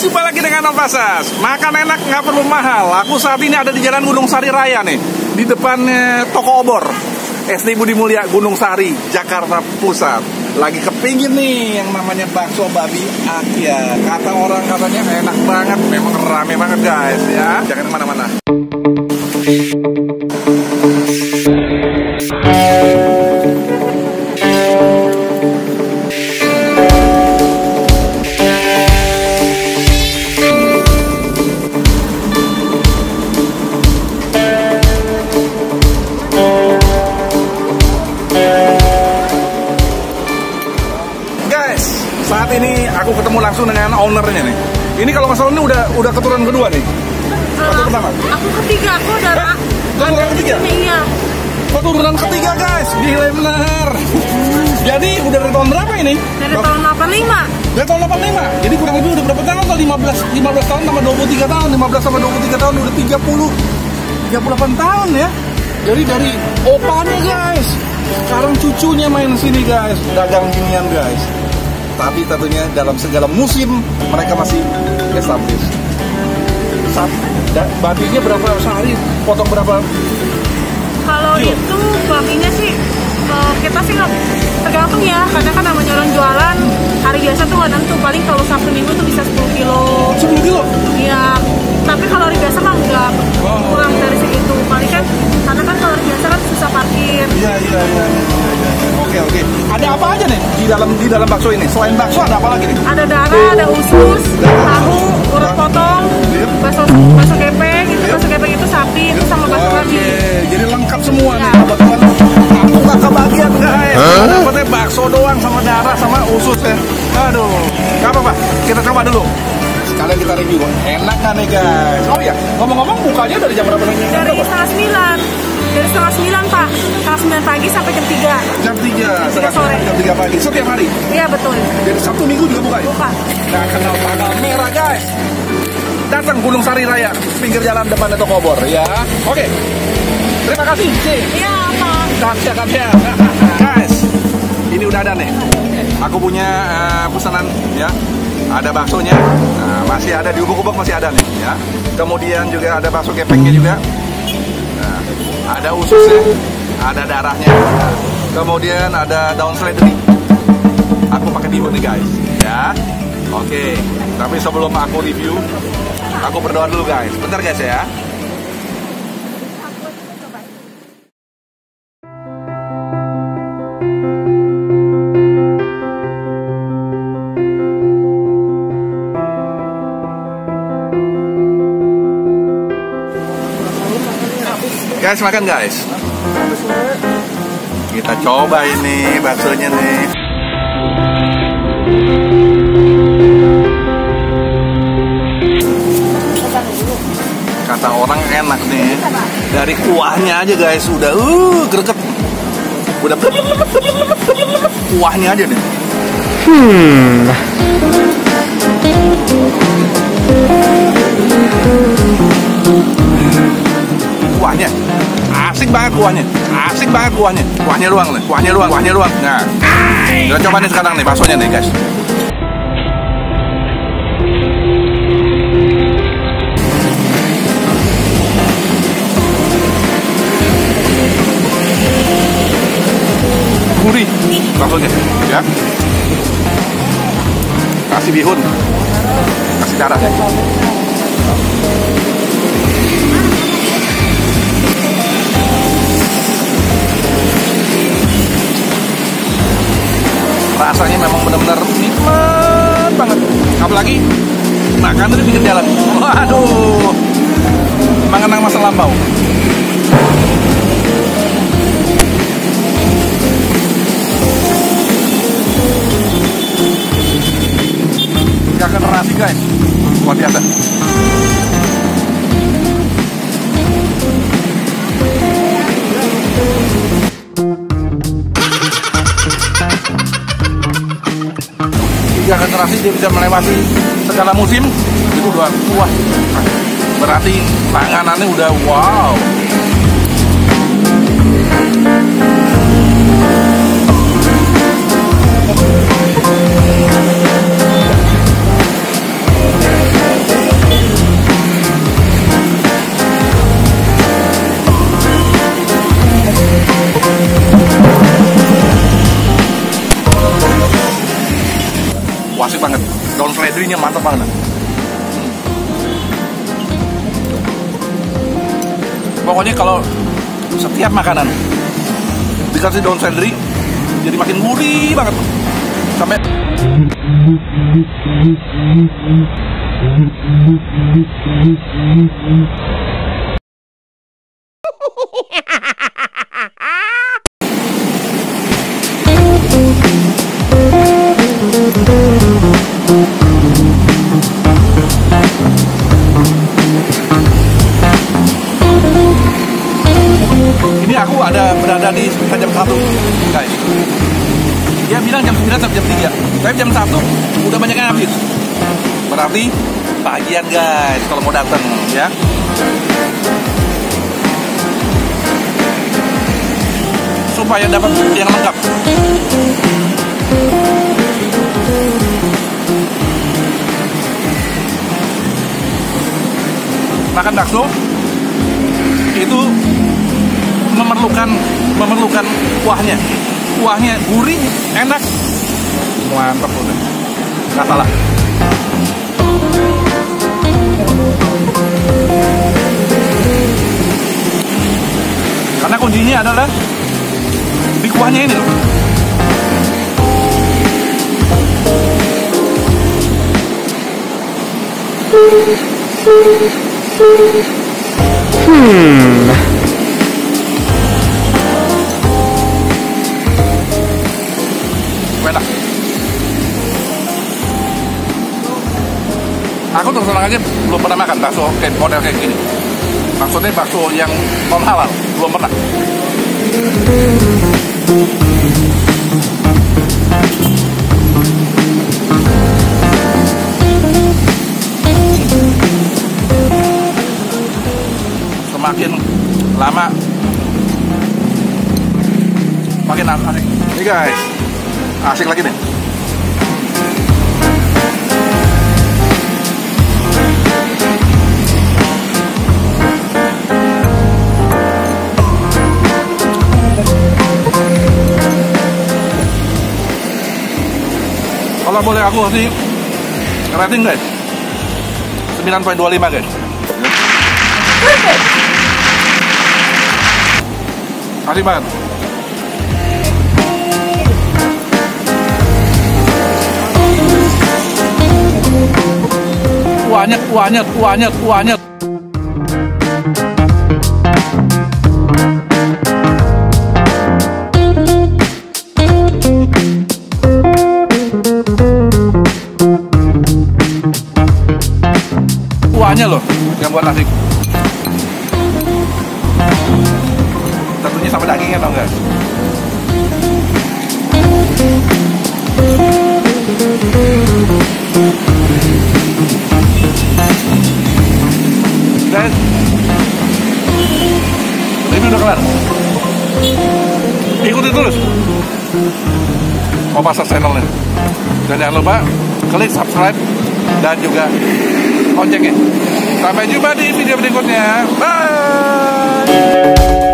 Jumpa lagi dengan Novasas. Makan enak nggak perlu mahal. Aku saat ini ada di Jalan Gunung Sari Raya nih, di depannya toko obor SD Budi Mulya Gunung Sari, Jakarta Pusat. Lagi kepingin nih yang namanya bakso babi Akia. Kata orang katanya enak banget, memang rame banget guys ya. Jangan kemana-mana. Saat ini aku ketemu langsung dengan ownernya nih. Ini kalau nggak salah ini udah keturunan kedua nih. Atau pertama? Aku ketiga, aku udah keturunan ketiga? Iya. Keturunan ketiga guys, gila bener. Jadi udah dari tahun berapa ini? Dari tahun 85. Dari tahun 85. Jadi kurang lebih udah berapa tahun? 15 tahun sama 23 tahun. 15 sama 23 tahun udah 38 tahun ya. Jadi dari opanya guys. Sekarang cucunya main sini guys, dagang ginian guys. Tapi tentunya dalam segala musim mereka masih established. Babinya berapa sehari? Potong berapa? Kalau itu babinya sih kita sih nggak tergantung ya, karena kan namanya orang jualan hari biasa tuh nggak nentu, paling kalau Sabtu Minggu tuh bisa 10 kilo. 10 kilo? Iya. Tapi kalau hari biasa mah nggak kurang dari segitu. Paling kan karena kan kalau hari biasa kan susah parkir. Iya. Oke. Ada apa aja nih di dalam bakso ini? Selain bakso ada apa lagi nih? Ada darah, ada usus, tahu, urut potong, bakso kepeng, bakso kepeng itu sapi, itu sama bakso babi. Jadi lengkap semua nih. Kebetulan aku nggak kebagian guys. Dapatnya bakso doang sama darah sama usus ya. Aduh, nggak apa-apa. Kita coba dulu. Sekalian kita review, enak kan nih guys. Oh iya, ngomong-ngomong bukanya dari jam berapa nih? Dari setengah 9. Dari setengah 9 Pak, setengah 9 pagi sampai jam 3. Jam 3 sore. Jam 3 pagi, setiap hari? Iya betul. Jadi Sabtu Minggu juga buka ya? Buka. Nah, kenal tanggal merah guys. Datang Gunung Sari Raya, pinggir jalan depan toko obor ya. Oke. Terima kasih. Iya Pak. Kapsia. Guys, ini udah ada nih. Aku punya pesanan ya. Ada baksonya, nah, masih ada di ubuk-ubuk masih ada nih ya. Kemudian juga ada bakso kepengnya juga. Nah, ada ususnya, ada darahnya. Nah, kemudian ada daun seledri. Aku pakai bihun nih guys, ya. Oke. Tapi sebelum aku review, aku berdoa dulu guys. Bentar guys ya. Guys, makan guys. Kita coba ini baksonya nih. Kata orang enak nih. Dari kuahnya aja guys, udah greget. Udah kuahnya aja nih. Kuahnya asik banget kuahnya doang. Nah, kita coba nih sekarang nih baksonya nih guys. Gurih baksonya ya. Kasih bihun, kasih darah ya. Rasanya memang benar-benar nikmat banget. Apalagi makan dari pinggir jalan. Waduh, mengenang masa lampau. Gak generasi guys, luar biasa. Tiga generasi dia bisa melewati segala musim, itu udah wah. Berarti panganannya udah wow. gurihnya mantap banget. Pokoknya kalau setiap makanan dikasih daun seledri, jadi makin gurih banget. Sampai ini aku berada di sekitar jam 1, guys. Dia bilang jam 9 sampai jam 3, tapi jam 1 udah banyak yang habis. Berarti bagian, guys, kalau mau datang ya. Supaya dapat yang lengkap. Makan bakso itu memerlukan kuahnya. Kuahnya gurih, enak, mantap udah. Nggak salah. Karena kuncinya adalah di kuahnya ini loh. Enak. Aku terus terang aja belum pernah makan bakso kayak model kayak gini. Maksudnya bakso yang non halal, belum pernah. Semakin lama makin asik. Nih guys, asik lagi nih. Kalau boleh aku kasih rating guys, 9.25 guys. Asik banget. Kuahnya. Kuahnya loh yang buat asik. Tentunya sama dagingnya tau gak? Guys, review udah kelar. Ikuti terus Kopasar channelnya. Dan jangan lupa klik subscribe dan juga loncengnya. Sampai jumpa di video berikutnya. Bye.